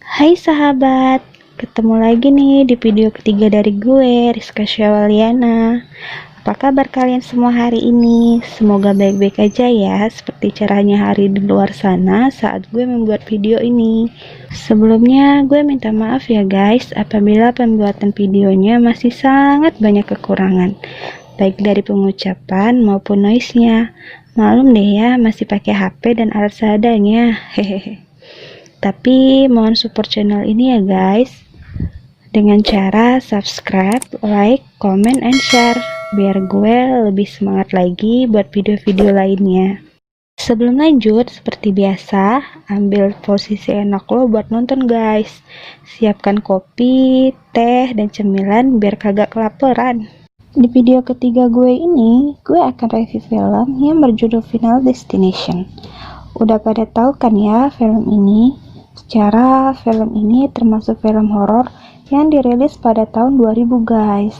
Hai sahabat, ketemu lagi nih di video ketiga dari gue, Rizka Syawaliana. Apa kabar kalian semua hari ini? Semoga baik-baik aja ya, seperti caranya hari di luar sana saat gue membuat video ini. Sebelumnya gue minta maaf ya guys, apabila pembuatan videonya masih sangat banyak kekurangan, baik dari pengucapan maupun noise-nya. Maklum deh ya, masih pakai HP dan alat seadanya, hehehe. Tapi mohon support channel ini ya guys, dengan cara subscribe, like, comment, and share, biar gue lebih semangat lagi buat video-video lainnya. Sebelum lanjut, seperti biasa, ambil posisi enak lo buat nonton guys. Siapkan kopi, teh, dan cemilan biar kagak kelaparan. Di video ketiga gue ini, gue akan review film yang berjudul Final Destination. Udah pada tahu kan ya film ini? Secara film ini termasuk film horor yang dirilis pada tahun 2000 guys.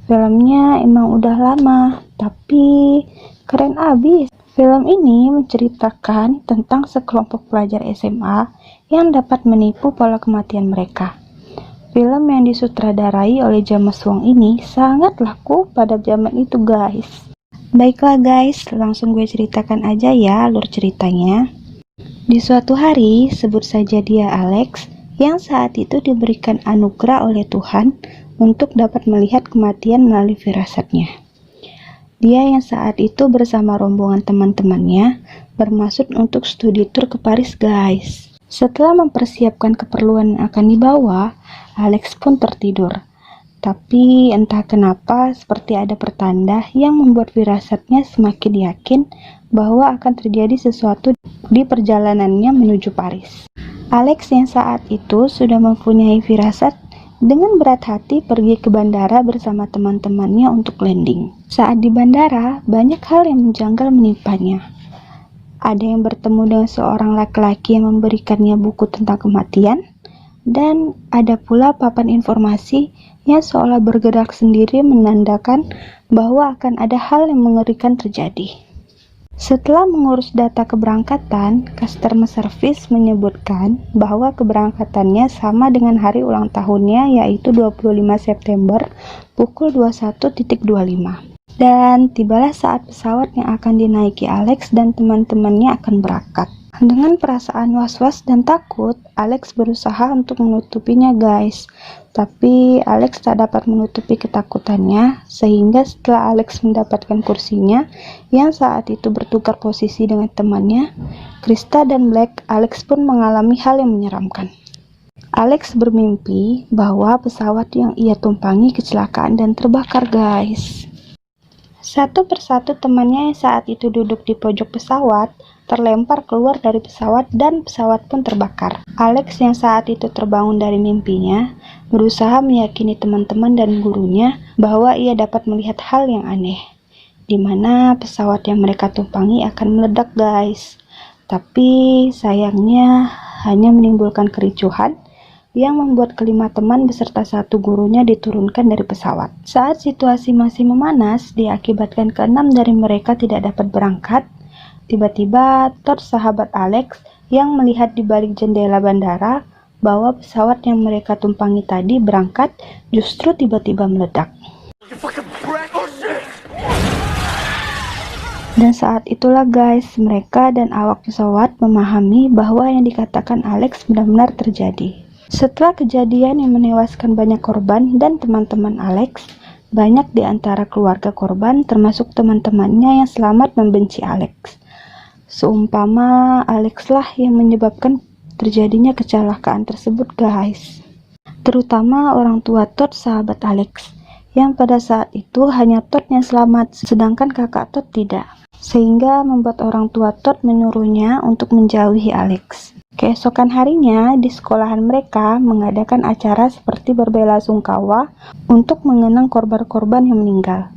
Filmnya emang udah lama, tapi keren abis. Film ini menceritakan tentang sekelompok pelajar SMA yang dapat menipu pola kematian mereka. Film yang disutradarai oleh James Wong ini sangat laku pada zaman itu guys. Baiklah guys, langsung gue ceritakan aja ya alur ceritanya. Di suatu hari, sebut saja dia Alex, yang saat itu diberikan anugerah oleh Tuhan untuk dapat melihat kematian melalui firasatnya. Dia yang saat itu bersama rombongan teman-temannya bermaksud untuk studi tour ke Paris guys. Setelah mempersiapkan keperluan yang akan dibawa, Alex pun tertidur. Tapi entah kenapa seperti ada pertanda yang membuat firasatnya semakin yakin bahwa akan terjadi sesuatu di perjalanannya menuju Paris. Alex yang saat itu sudah mempunyai firasat dengan berat hati pergi ke bandara bersama teman-temannya untuk landing. Saat di bandara, banyak hal yang menjanggal menimpanya. Ada yang bertemu dengan seorang laki-laki yang memberikannya buku tentang kematian, dan ada pula papan informasi yang seolah bergerak sendiri menandakan bahwa akan ada hal yang mengerikan terjadi. Setelah mengurus data keberangkatan, customer service menyebutkan bahwa keberangkatannya sama dengan hari ulang tahunnya, yaitu 25 September pukul 21.25. Dan tibalah saat pesawat yang akan dinaiki Alex dan teman-temannya akan berangkat. Dengan perasaan was-was dan takut, Alex berusaha untuk menutupinya guys. Tapi Alex tak dapat menutupi ketakutannya, sehingga setelah Alex mendapatkan kursinya, yang saat itu bertukar posisi dengan temannya, Krista dan Black, Alex pun mengalami hal yang menyeramkan. Alex bermimpi bahwa pesawat yang ia tumpangi kecelakaan dan terbakar guys. Satu persatu temannya yang saat itu duduk di pojok pesawat terlempar keluar dari pesawat dan pesawat pun terbakar. Alex yang saat itu terbangun dari mimpinya berusaha meyakini teman-teman dan gurunya bahwa ia dapat melihat hal yang aneh, di mana pesawat yang mereka tumpangi akan meledak guys. Tapi sayangnya hanya menimbulkan kericuhan yang membuat kelima teman beserta satu gurunya diturunkan dari pesawat. Saat situasi masih memanas diakibatkan keenam dari mereka tidak dapat berangkat, tiba-tiba Todd sahabat Alex yang melihat di balik jendela bandara bahwa pesawat yang mereka tumpangi tadi berangkat justru tiba-tiba meledak. Dan saat itulah guys, mereka dan awak pesawat memahami bahwa yang dikatakan Alex benar-benar terjadi. Setelah kejadian yang menewaskan banyak korban dan teman-teman Alex, banyak di antara keluarga korban termasuk teman-temannya yang selamat membenci Alex. Seumpama Alex lah yang menyebabkan terjadinya kecelakaan tersebut guys. Terutama orang tua Todd sahabat Alex, yang pada saat itu hanya Todd yang selamat, sedangkan kakak Todd tidak. Sehingga membuat orang tua Todd menyuruhnya untuk menjauhi Alex. Keesokan harinya, di sekolahan mereka mengadakan acara seperti berbelasungkawa untuk mengenang korban-korban yang meninggal.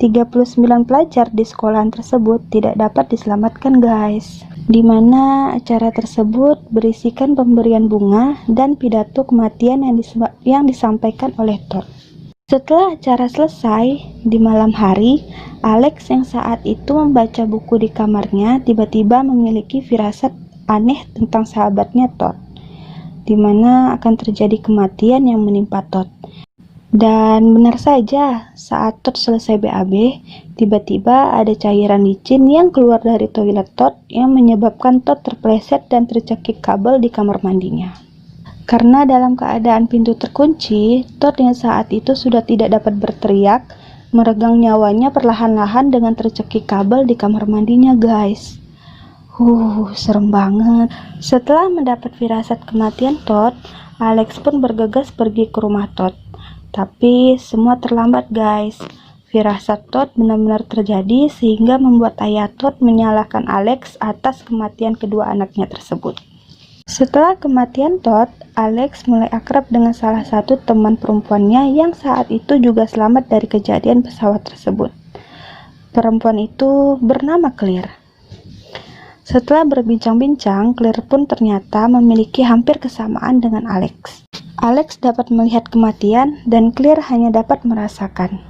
39 pelajar di sekolahan tersebut tidak dapat diselamatkan guys, di mana acara tersebut berisikan pemberian bunga dan pidato kematian yang disampaikan oleh Todd. Setelah acara selesai, di malam hari, Alex yang saat itu membaca buku di kamarnya tiba-tiba memiliki firasat aneh tentang sahabatnya Todd. di mana akan terjadi kematian yang menimpa Todd. Dan benar saja, saat Todd selesai BAB, tiba-tiba ada cairan licin yang keluar dari toilet Todd yang menyebabkan Todd terpleset dan tercekik kabel di kamar mandinya. Karena dalam keadaan pintu terkunci, Todd yang saat itu sudah tidak dapat berteriak, meregang nyawanya perlahan-lahan dengan tercekik kabel di kamar mandinya, guys. Serem banget. Setelah mendapat firasat kematian Todd, Alex pun bergegas pergi ke rumah Todd. Tapi semua terlambat, guys. Firasat Todd benar-benar terjadi sehingga membuat ayah Todd menyalahkan Alex atas kematian kedua anaknya tersebut. Setelah kematian Todd, Alex mulai akrab dengan salah satu teman perempuannya yang saat itu juga selamat dari kejadian pesawat tersebut. Perempuan itu bernama Claire. Setelah berbincang-bincang, Claire pun ternyata memiliki hampir kesamaan dengan Alex. Alex dapat melihat kematian dan Claire hanya dapat merasakan.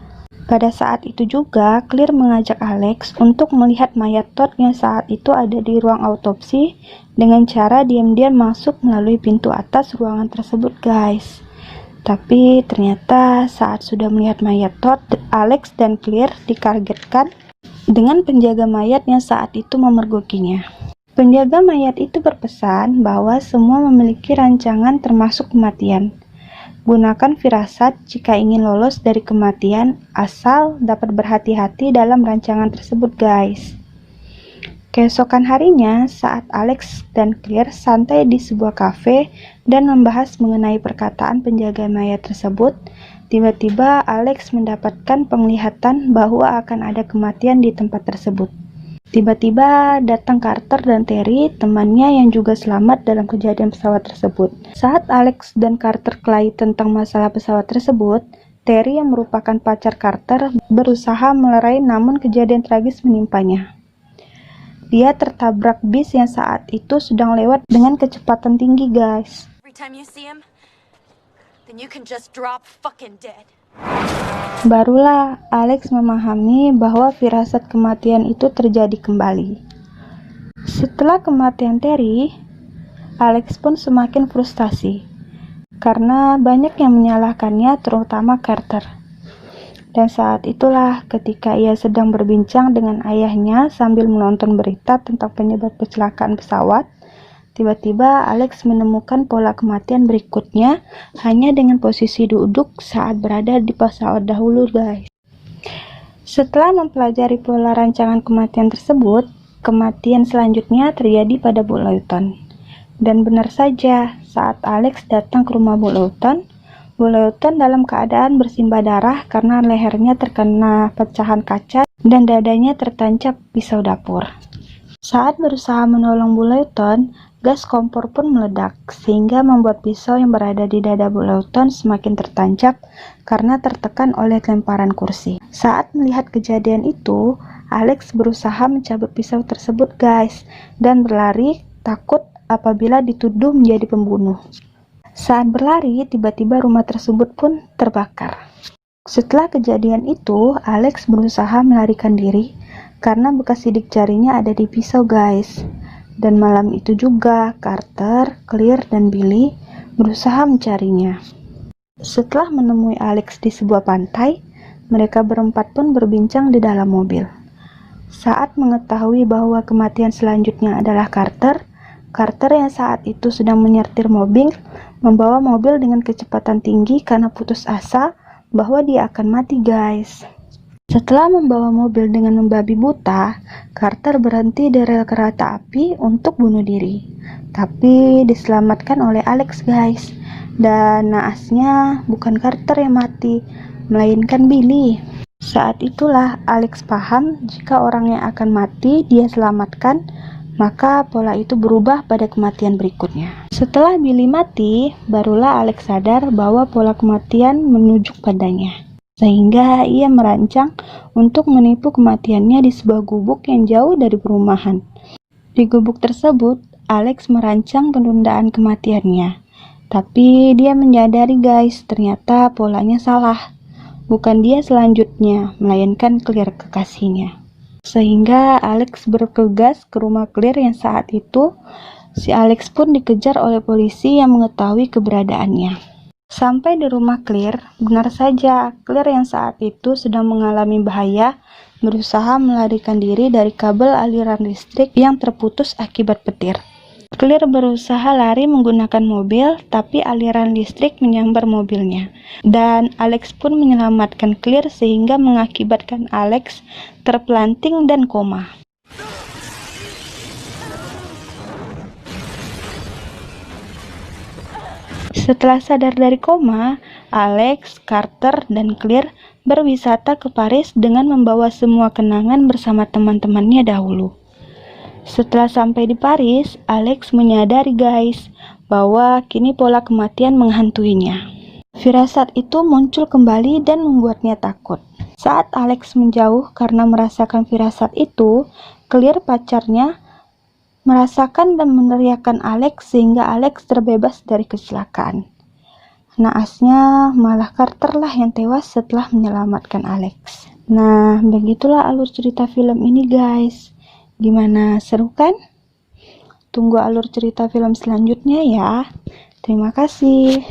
Pada saat itu juga, Claire mengajak Alex untuk melihat mayat Todd yang saat itu ada di ruang autopsi dengan cara diam-diam masuk melalui pintu atas ruangan tersebut, guys. Tapi ternyata saat sudah melihat mayat Todd, Alex dan Claire dikagetkan dengan penjaga mayat yang saat itu memergokinya. Penjaga mayat itu berpesan bahwa semua memiliki rancangan termasuk kematian. Gunakan firasat jika ingin lolos dari kematian, asal dapat berhati-hati dalam rancangan tersebut, guys. Keesokan harinya, saat Alex dan Claire santai di sebuah kafe dan membahas mengenai perkataan penjaga mayat tersebut, tiba-tiba Alex mendapatkan penglihatan bahwa akan ada kematian di tempat tersebut. Tiba-tiba datang Carter dan Terry, temannya yang juga selamat dalam kejadian pesawat tersebut. Saat Alex dan Carter kelahi tentang masalah pesawat tersebut, Terry yang merupakan pacar Carter berusaha melerai namun kejadian tragis menimpanya. Dia tertabrak bis yang saat itu sedang lewat dengan kecepatan tinggi, guys. Barulah Alex memahami bahwa firasat kematian itu terjadi kembali. Setelah kematian Terry, Alex pun semakin frustasi karena banyak yang menyalahkannya, terutama Carter. Dan saat itulah ketika ia sedang berbincang dengan ayahnya sambil menonton berita tentang penyebab kecelakaan pesawat, tiba-tiba Alex menemukan pola kematian berikutnya hanya dengan posisi duduk saat berada di pesawat dahulu, guys. Setelah mempelajari pola rancangan kematian tersebut, kematian selanjutnya terjadi pada Bu Lawton. Dan benar saja, saat Alex datang ke rumah Bu Lawton dalam keadaan bersimbah darah karena lehernya terkena pecahan kaca dan dadanya tertancap pisau dapur. Saat berusaha menolong Bu Lawton, gas kompor pun meledak, sehingga membuat pisau yang berada di dada Bu Lawton semakin tertancap karena tertekan oleh lemparan kursi. Saat melihat kejadian itu, Alex berusaha mencabut pisau tersebut, guys, dan berlari takut apabila dituduh menjadi pembunuh. Saat berlari, tiba-tiba rumah tersebut pun terbakar. Setelah kejadian itu, Alex berusaha melarikan diri karena bekas sidik jarinya ada di pisau, guys. Dan malam itu juga, Carter, Claire, dan Billy berusaha mencarinya. Setelah menemui Alex di sebuah pantai, mereka berempat pun berbincang di dalam mobil. Saat mengetahui bahwa kematian selanjutnya adalah Carter yang saat itu sedang menyetir mobil, membawa mobil dengan kecepatan tinggi karena putus asa bahwa dia akan mati, guys. Setelah membawa mobil dengan membabi buta, Carter berhenti di rel kereta api untuk bunuh diri. Tapi diselamatkan oleh Alex, guys. Dan naasnya bukan Carter yang mati, melainkan Billy. Saat itulah Alex paham jika orang yang akan mati dia selamatkan, maka pola itu berubah pada kematian berikutnya. Setelah Billy mati, barulah Alex sadar bahwa pola kematian menunjuk padanya. Sehingga ia merancang untuk menipu kematiannya di sebuah gubuk yang jauh dari perumahan. Di gubuk tersebut, Alex merancang penundaan kematiannya. Tapi dia menyadari, guys, ternyata polanya salah. Bukan dia selanjutnya, melainkan Claire kekasihnya. Sehingga Alex bergegas ke rumah Claire yang saat itu Si Alex pun dikejar oleh polisi yang mengetahui keberadaannya. Sampai di rumah Claire, benar saja Claire yang saat itu sedang mengalami bahaya berusaha melarikan diri dari kabel aliran listrik yang terputus akibat petir. Claire berusaha lari menggunakan mobil, tapi aliran listrik menyambar mobilnya. Dan Alex pun menyelamatkan Claire sehingga mengakibatkan Alex terpelanting dan koma. Setelah sadar dari koma, Alex, Carter, dan Claire berwisata ke Paris dengan membawa semua kenangan bersama teman-temannya dahulu. Setelah sampai di Paris, Alex menyadari bahwa kini pola kematian menghantuinya. Firasat itu muncul kembali dan membuatnya takut. Saat Alex menjauh karena merasakan firasat itu, Claire pacarnya merasakan dan meneriakkan Alex sehingga Alex terbebas dari kecelakaan. Naasnya malah Carter lah yang tewas setelah menyelamatkan Alex. Nah, begitulah alur cerita film ini guys. Gimana, seru kan? Tunggu alur cerita film selanjutnya ya. Terima kasih.